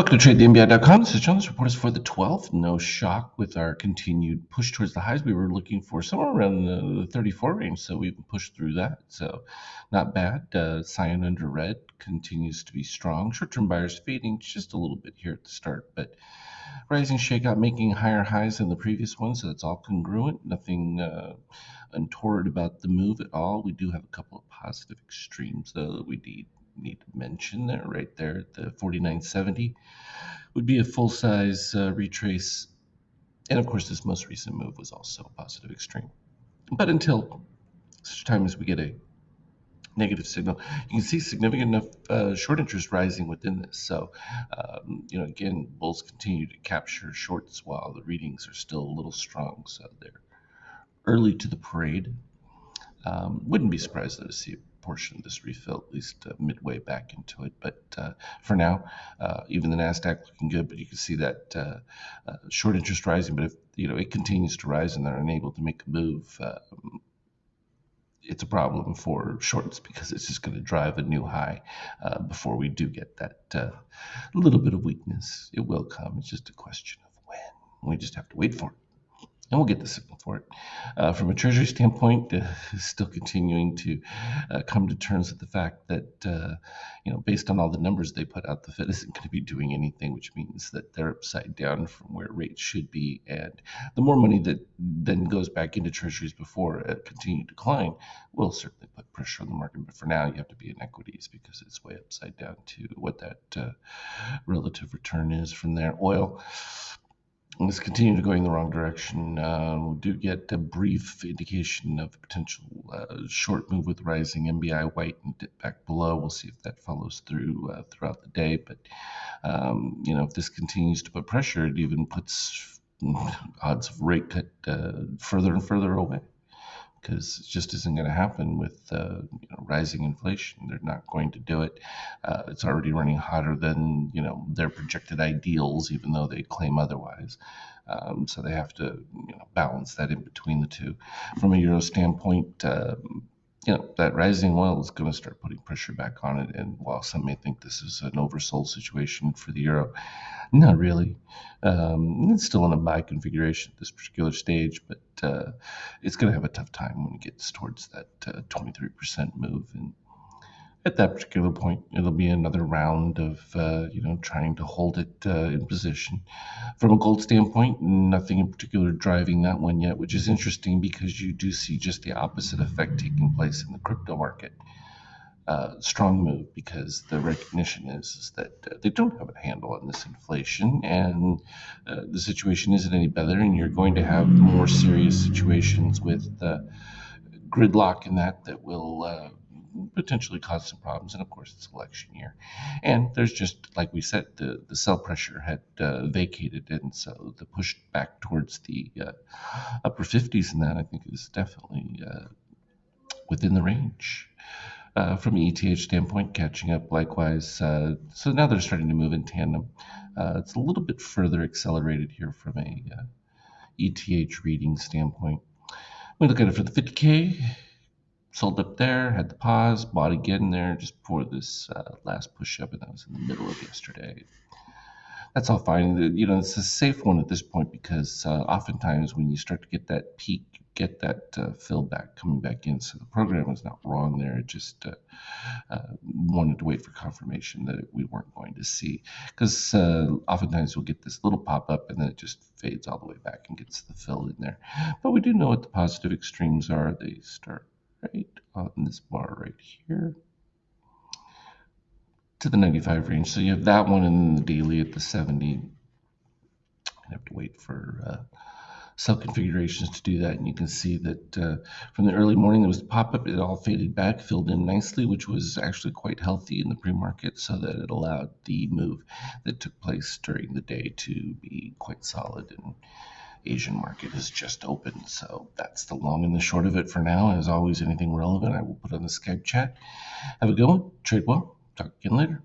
Welcome to TradeTheMBI.com. This is John. This report is for the 12th. No shock with our continued push towards the highs. We were looking for somewhere around the 34 range, so we've pushed through that. So not bad. Cyan under red continues to be strong. Short-term buyers fading just a little bit here at the start, but rising shakeout making higher highs than the previous one, so that's all congruent. Nothing untoward about the move at all. We do have a couple of positive extremes, though, that we need to mention there. Right there, the 49.70 would be a full-size retrace, and of course this most recent move was also a positive extreme. But until such time as we get a negative signal, you can see significant enough short interest rising within this. So again, bulls continue to capture shorts while the readings are still a little strong, so they're early to the parade. Wouldn't be surprised though to see a portion of this refill, at least midway back into it. But for now, even the Nasdaq looking good. But you can see that short interest rising. But if it continues to rise and they're unable to make a move, it's a problem for shorts because it's just going to drive a new high before we do get that little bit of weakness. It will come. It's just a question of when. We just have to wait for it. And we'll get the signal for it. From a Treasury standpoint, still continuing to come to terms with the fact that, based on all the numbers they put out, the Fed isn't going to be doing anything, which means that they're upside down from where rates should be. And the more money that then goes back into Treasuries before a continued decline will certainly put pressure on the market. But for now, you have to be in equities because it's way upside down to what that relative return is from there. Oil. Let's continue to going the wrong direction. We do get a brief indication of a potential short move with rising MBI white and dip back below. We'll see if that follows through throughout the day. But if this continues to put pressure, it even puts odds of rate cut further and further away, because it just isn't going to happen with rising inflation. They're not going to do it. It's already running hotter than their projected ideals, even though they claim otherwise. So they have to balance that in between the two. From a euro standpoint, that rising oil is going to start putting pressure back on it. And while some may think this is an oversold situation for the euro, not really. It's still in a buy configuration at this particular stage, but it's going to have a tough time when it gets towards that 23% move. And at that particular point, it'll be another round of trying to hold it in position. From a gold standpoint, nothing in particular driving that one yet, which is interesting because you do see just the opposite effect taking place in the crypto market. Strong move because the recognition is that they don't have a handle on this inflation, and the situation isn't any better, and you're going to have more serious situations with gridlock in that will potentially cause some problems. And of course, it's election year, and there's just, like we said, the sell pressure had vacated, and so the push back towards the upper 50s in that, I think, is definitely within the range. From an ETH standpoint, catching up likewise. So now they're starting to move in tandem. It's a little bit further accelerated here from a ETH reading standpoint. We look at it for the 50K. Sold up there, had the pause, bought again there just before this last push up, and that was in the middle of yesterday. That's all fine. It's a safe one at this point because oftentimes when you start to get that peak, you get that fill back coming back in. So the program was not wrong there. It just wanted to wait for confirmation that we weren't going to see, because oftentimes we'll get this little pop up and then it just fades all the way back and gets the fill in there. But we do know what the positive extremes are. They start right on this bar right here to the 95 range. So you have that one and the daily at the 70. I have to wait for sell configurations to do that, and you can see that from the early morning there was the pop-up. It all faded back, filled in nicely, which was actually quite healthy in the pre-market, so that it allowed the move that took place during the day to be quite solid. And Asian market has just opened, so that's the long and the short of it for now. As always, anything relevant I will put on the Skype chat. Have a good one. Trade well. Talk again later.